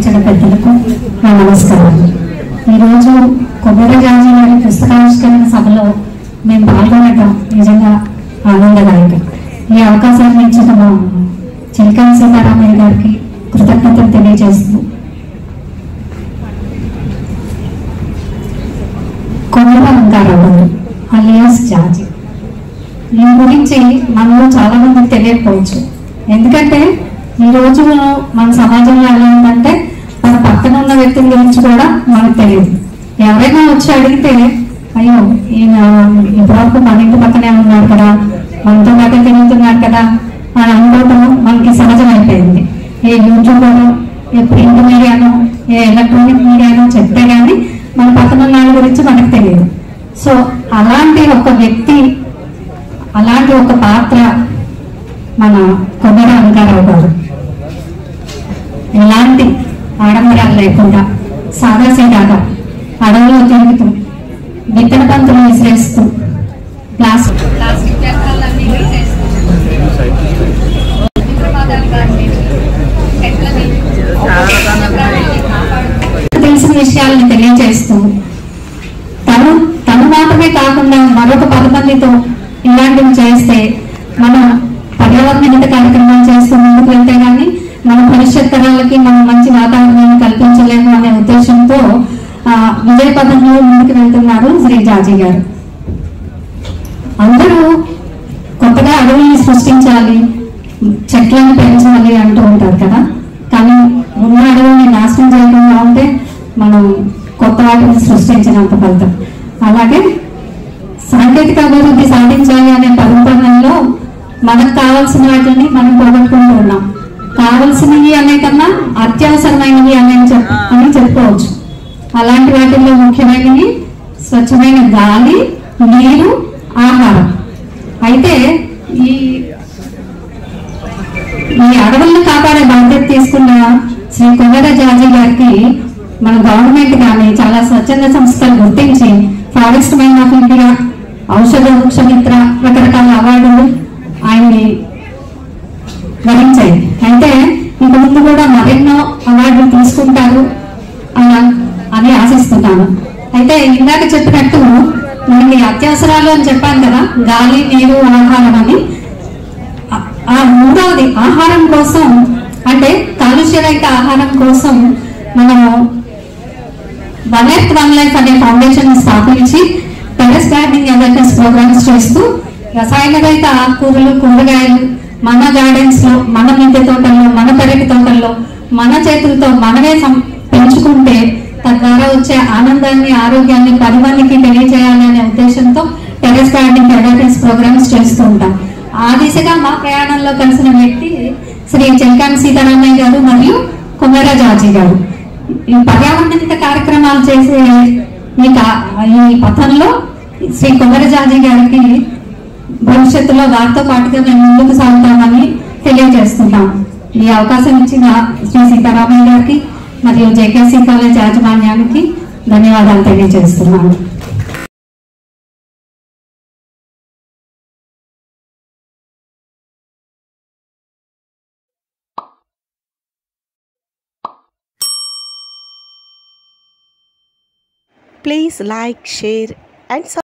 వచ్చిన పెద్దలకు నా నమస్కారం. ఈరోజు కొమ్మర జాజీ గారి పుస్తకావిష్కరణ సభలో మేము పాల్గొనడం నిజంగా ఆనందదాయకం. ఈ అవకాశాన్ని ఇచ్చిన మా చిలకం సీతారామయ్య గారికి కృతజ్ఞతలు తెలియజేస్తూ, కొమ్మర అంగారావు అలియాస్ జాజీ ఈ గురించి మనలో చాలా మందికి తెలియకపోవచ్చు. ఎందుకంటే ఈ రోజు మన సమాజంలో ఎలా ఉందంటే మన పక్కన ఉన్న వ్యక్తుల గురించి కూడా మనకు తెలియదు. ఎవరైనా వచ్చి అడిగితే అయ్యో ఈయన ఇప్పటివరకు మన ఇంటి పక్కనే ఉన్నారు కదా, మనతో పాటు తిరుగుతున్నారు కదా అని అనుకోవటం మనకి సహజం అయిపోయింది. ఏ యూట్యూబ్ ఏ ప్రింట్ మీడియానో ఏ ఎలక్ట్రానిక్ మీడియానో చెప్తే కానీ మన పక్కన ఉన్న వాళ్ళ గురించి మనకు తెలియదు. సో అలాంటి ఒక వ్యక్తి, అలాంటి ఒక పాత్ర మన కొమ్మర అంగారావు గారు. ఎలాంటి ఆడంబరాలు లేకుండా సాదాసీదాగా అడవులో తిరుగుతూ విత్తన పంతులు విసిరేస్తూ ప్లాస్టిక్ వ్యర్థాలన్నీ విసిరేస్తూ తెలిసిన విషయాలను తెలియజేస్తూ తను మాత్రమే కాకుండా మరొక 10 మందితో ఇలాంటివి చేస్తే మనం పర్యావరణ హిత కార్యక్రమాలు చేస్తూ ముందుకు వెళ్తే కానీ మన భవిష్యత్ తరాలకి మనం మంచి వాతావరణాన్ని కల్పించలేము అనే ఉద్దేశంతో విజయ పదంలో ముందుకు వెళ్తున్నారు శ్రీ జాజీ గారు. అందరూ కొత్తగా అడవుల్ని సృష్టించాలి, చెట్లను పెంచాలి అంటూ ఉంటారు కదా, కానీ ఉన్న అడవుల్ని నాశనం చేయకుండా ఉంటే మనం కొత్త వాటిని సృష్టించినంత ఫలితం. అలాగే సాంకేతిక అభివృద్ధి సాధించాలి అనే పరిపాలనలో మనకు కావాల్సిన వాటిని మనం పోగొట్టుకుంటూ ఉన్నాం. కావలసినవి అనే కన్నా అత్యవసరమైనవి అని చెప్పుకోవచ్చు. అలాంటి వాటిల్లో ముఖ్యమైనవి స్వచ్ఛమైన గాలి, నీరు, ఆహారం. అయితే ఈ అడవులను కాపాడే బాధ్యత తీసుకున్న శ్రీ కొమ్మర జాజీ గారికి మన గవర్నమెంట్ కానీ చాలా స్వచ్ఛంద సంస్థలు గుర్తించి ఫారెస్ట్ మ్యాన్ ఆఫ్ ఇండియా, ఔషధ వృక్ష మిత్ర రకరకాల అవార్డులు ఆయన్ని వరించాయి. అయితే ఇంక ముందు కూడా మరెన్నో అవార్డులు తీసుకుంటారు అని ఆశిస్తున్నాను. అయితే ఇందాక చెప్పినట్టు మనకి అత్యవసరాలు అని చెప్పాను కదా, గాలి, నీరు, ఆహారం అని. ఆ మూడవది ఆహారం కోసం, అంటే కాలుష్యరహిత ఆహారం కోసం మనము వన్ ఎర్త్ వన్ లైఫ్ అనే ఫౌండేషన్ స్థాపించి టెరెస్ గార్డెనింగ్ అవేర్నెస్ ప్రోగ్రామ్స్ చేస్తూ రసాయన రహిత ఆకుకూరలు, కూరగాయలు మన గార్డెన్స్ లో, మన మిద్దె తోటల్లో, మన పెరటి తోటల్లో మన చేతులతో మనమే పెంచుకుంటే తద్వారా వచ్చే ఆనందాన్ని, ఆరోగ్యాన్ని 10 మందికి తెలియజేయాలనే ఉద్దేశంతో టెరెస్ గార్డెనింగ్ అవేర్నెస్ ప్రోగ్రామ్స్ చేస్తూ ఉంటాం. ఆ దిశగా మా ప్రయాణంలో కలిసిన వ్యక్తి శ్రీ చిలకం సీతారామయ్య గారు మరియు కొమ్మర జాజీ గారు. ఈ పర్యావరణ కార్యక్రమాలు చేసే ఈ పథంలో శ్రీ కొమ్మర జాజీ గారికి భవిష్యత్తులో వారితో పాటుగా మేము ముందుకు సాగుతామని తెలియజేస్తున్నాం. ఈ అవకాశం ఇచ్చిన శ్రీ సీతారామయ్య గారికి మరియు జేకేసీ కాలేజ్ యాజమాన్యానికి ధన్యవాదాలు తెలియజేస్తున్నాను. Please like, share and subscribe.